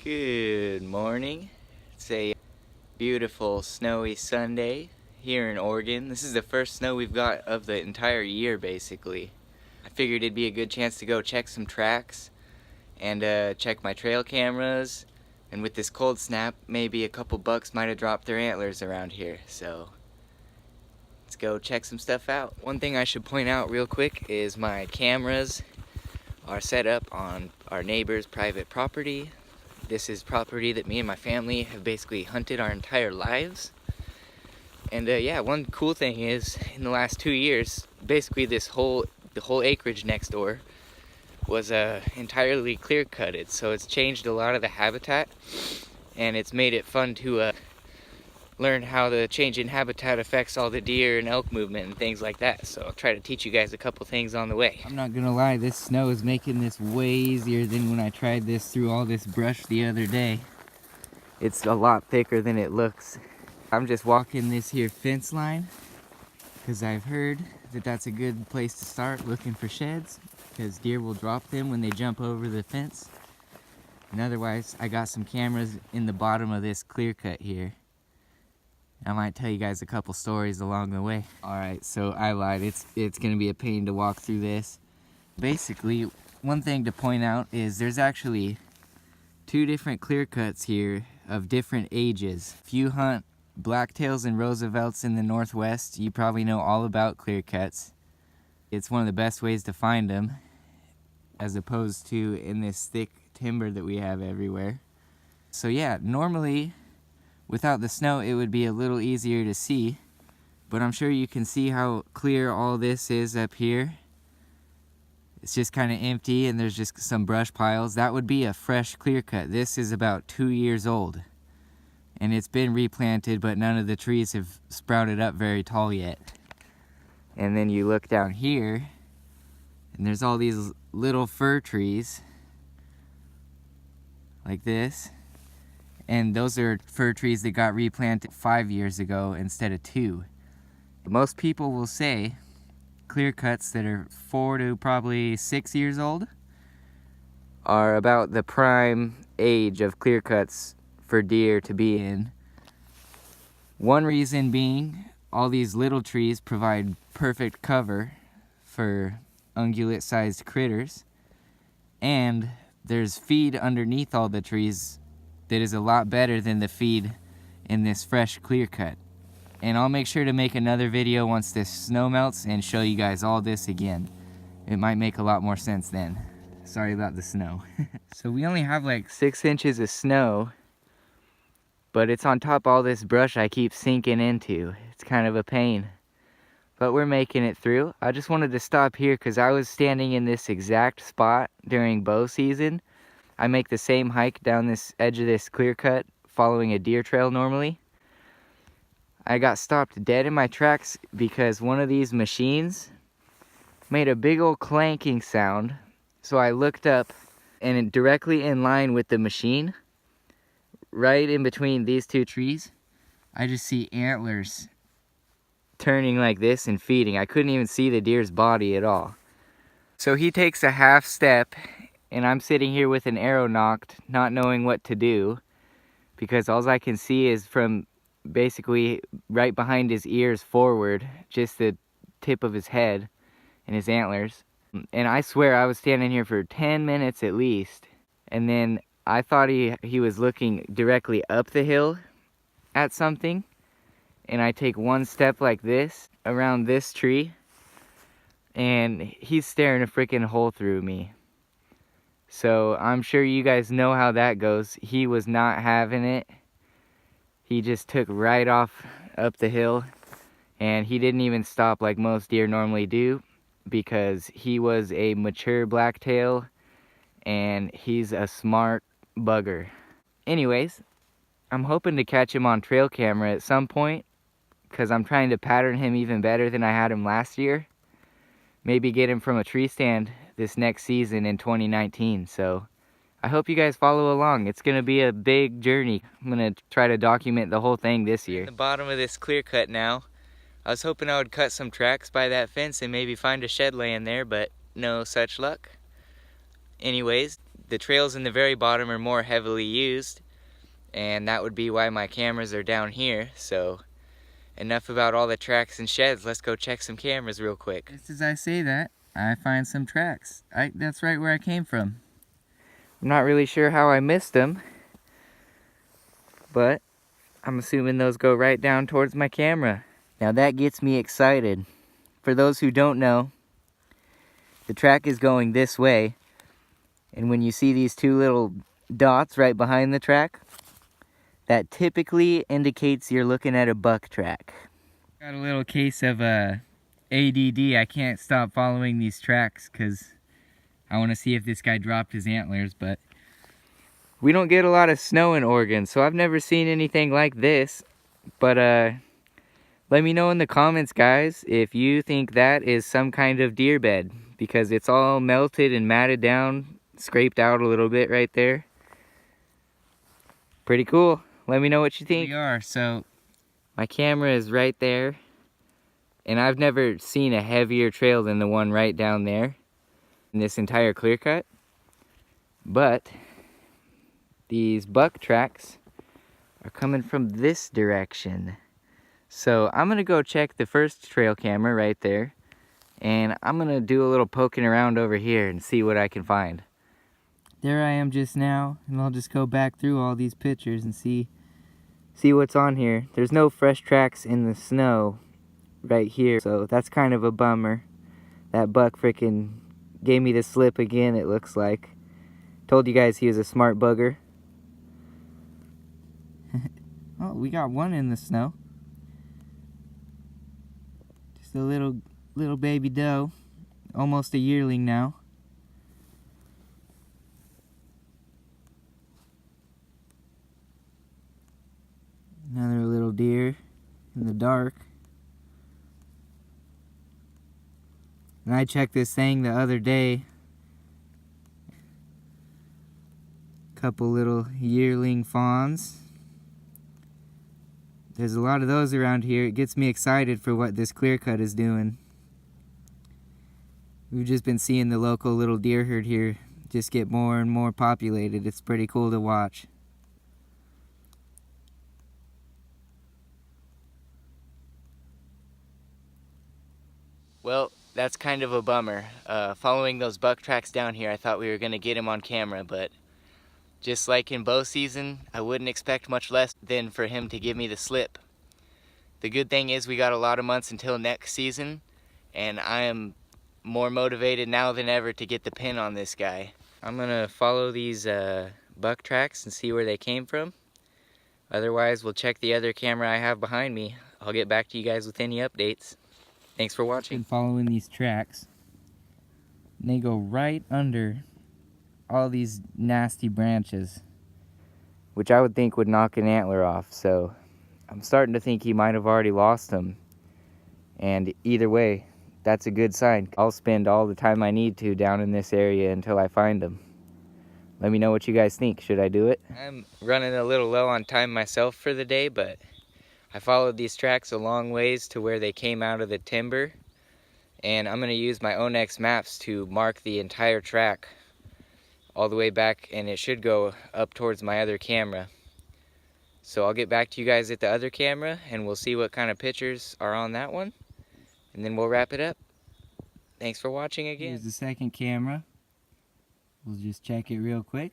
Good morning. It's a beautiful snowy Sunday here in Oregon. This is the first snow we've got of the entire year, basically. I figured it'd be a good chance to go check some tracks and check my trail cameras. And with this cold snap, maybe a couple bucks might have dropped their antlers around here. So let's go check some stuff out. One thing I should point out real quick is my cameras are set up on our neighbor's private property. This is property that me and my family have basically hunted our entire lives. And yeah, one cool thing is in the last 2 years, basically the whole acreage next door was entirely clear cutted. So it's changed a lot of the habitat, and it's made it fun to learn how the change in habitat affects all the deer and elk movement and things like that. So I'll try to teach you guys a couple things on the way. I'm not gonna lie, this snow is making this way easier than when I tried this through all this brush the other day. It's a lot thicker than it looks. I'm just walking this here fence line because I've heard that that's a good place to start looking for sheds, because deer will drop them when they jump over the fence. And otherwise, I got some cameras in the bottom of this clear cut here. I might tell you guys a couple stories along the way. Alright, so I lied. It's gonna be a pain to walk through this. Basically, one thing to point out is there's actually 2 different clear cuts here of different ages. If you hunt blacktails and Roosevelts in the Northwest, you probably know all about clear cuts. It's one of the best ways to find them, as opposed to in this thick timber that we have everywhere. So yeah, normally without the snow, it would be a little easier to see, but I'm sure you can see how clear all this is up here. It's just kind of empty and there's just some brush piles. That would be a fresh clear cut. This is about 2 years old, and it's been replanted, but none of the trees have sprouted up very tall yet. And then you look down here, and there's all these little fir trees, like this. And those are fir trees that got replanted 5 years ago instead of 2. Most people will say clear cuts that are 4 to probably 6 years old are about the prime age of clear cuts for deer to be in. One reason being, all these little trees provide perfect cover for ungulate-sized critters, and there's feed underneath all the trees that is a lot better than the feed in this fresh clear cut. And I'll make sure to make another video once this snow melts and show you guys all this again. It might make a lot more sense then. Sorry about the snow. So we only have like 6 inches of snow, but it's on top of all this brush I keep sinking into. It's kind of a pain, but we're making it through. I just wanted to stop here because I was standing in this exact spot during bow season. I make the same hike down this edge of this clear cut, following a deer trail normally. I got stopped dead in my tracks because one of these machines made a big old clanking sound. So I looked up, and directly in line with the machine, right in between these 2 trees, I just see antlers turning like this and feeding. I couldn't even see the deer's body at all. So he takes a half step, and I'm sitting here with an arrow nocked, not knowing what to do, because all I can see is from basically right behind his ears forward, just the tip of his head and his antlers. And I swear I was standing here for 10 minutes at least, and then I thought he was looking directly up the hill at something, and I take one step like this around this tree, and he's staring a freaking hole through me. So I'm sure you guys know how that goes. He was not having it. He just took right off up the hill, and he didn't even stop like most deer normally do, because he was a mature blacktail and he's a smart bugger. Anyways, I'm hoping to catch him on trail camera at some point, because I'm trying to pattern him even better than I had him last year. Maybe get him from a tree stand this next season in 2019. So I hope you guys follow along. It's gonna be a big journey. I'm gonna try to document the whole thing this year. At the bottom of this clear cut now. I was hoping I would cut some tracks by that fence and maybe find a shed laying there, but no such luck. Anyways, the trails in the very bottom are more heavily used, and that would be why my cameras are down here. So enough about all the tracks and sheds. Let's go check some cameras real quick. Just as I say that, I find some tracks. That's right where I came from. I'm not really sure how I missed them, but I'm assuming those go right down towards my camera. Now that gets me excited. For those who don't know, the track is going this way, and when you see these two little dots right behind the track, that typically indicates you're looking at a buck track. Got a little case of ADD. I can't stop following these tracks because I want to see if this guy dropped his antlers, but we don't get a lot of snow in Oregon, so I've never seen anything like this. But let me know in the comments, guys, if you think that is some kind of deer bed, because it's all melted and matted down, scraped out a little bit right there. Pretty cool. Let me know what you think. So my camera is right there, and I've never seen a heavier trail than the one right down there in this entire clear cut. But these buck tracks are coming from this direction. So I'm gonna go check the first trail camera right there, and I'm gonna do a little poking around over here and see what I can find. There I am just now, and I'll just go back through all these pictures and see what's on here. There's no fresh tracks in the snow right here, so that's kind of a bummer. That buck frickin' gave me the slip again, it looks like. Told you guys he was a smart bugger. Oh, we got one in the snow. Just a little baby doe, almost a yearling now. Another little deer in the dark. And I checked this thing the other day. Couple little yearling fawns. There's a lot of those around here. It gets me excited for what this clear cut is doing. We've just been seeing the local little deer herd here just get more and more populated. It's pretty cool to watch. Well, that's kind of a bummer. Following those buck tracks down here, I thought we were gonna get him on camera, but just like in bow season, I wouldn't expect much less than for him to give me the slip. The good thing is we got a lot of months until next season, and I am more motivated now than ever to get the pin on this guy. I'm gonna follow these buck tracks and see where they came from. Otherwise, we'll check the other camera I have behind me. I'll get back to you guys with any updates. Thanks for watching. Following these tracks, and they go right under all these nasty branches, which I would think would knock an antler off. So I'm starting to think he might have already lost them. And either way, that's a good sign. I'll spend all the time I need to down in this area until I find them. Let me know what you guys think. Should I do it? I'm running a little low on time myself for the day, but I followed these tracks a long ways to where they came out of the timber, and I'm going to use my Onex maps to mark the entire track all the way back, and it should go up towards my other camera. So I'll get back to you guys at the other camera, and we'll see what kind of pictures are on that one, and then we'll wrap it up. Thanks for watching again. Here's the second camera. We'll just check it real quick.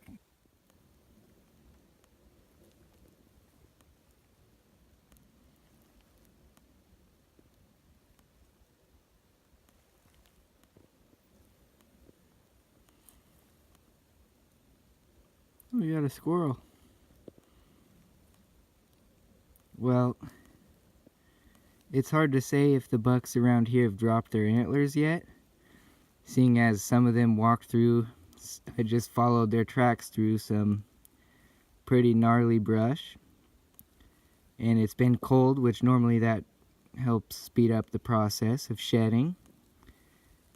We got a squirrel. Well, it's hard to say if the bucks around here have dropped their antlers yet, seeing as some of them walked through. I just followed their tracks through some pretty gnarly brush, and it's been cold, which normally that helps speed up the process of shedding.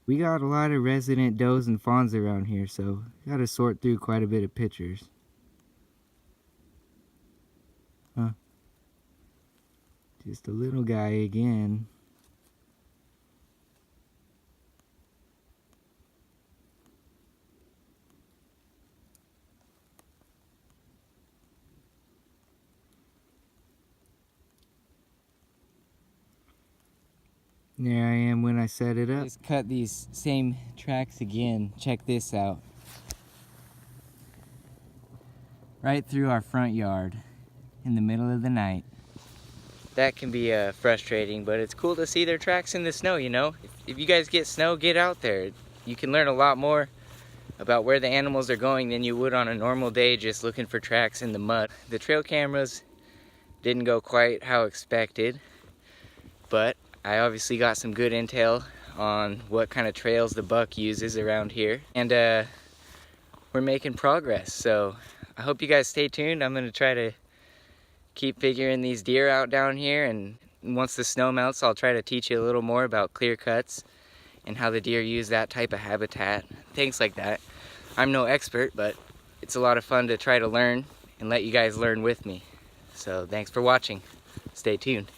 We got a lot of resident does and fawns around here, so got to sort through quite a bit of pictures. Huh. Just a little guy again. There I am when I set it up. Just cut these same tracks again. Check this out. Right through our front yard in the middle of the night. That can be frustrating, but it's cool to see their tracks in the snow, you know? If you guys get snow, get out there. You can learn a lot more about where the animals are going than you would on a normal day just looking for tracks in the mud. The trail cameras didn't go quite how expected, but I obviously got some good intel on what kind of trails the buck uses around here, and we're making progress. So I hope you guys stay tuned. I'm gonna try to keep figuring these deer out down here, and once the snow melts, I'll try to teach you a little more about clear cuts and how the deer use that type of habitat, things like that. I'm no expert, but it's a lot of fun to try to learn and let you guys learn with me. So thanks for watching. Stay tuned.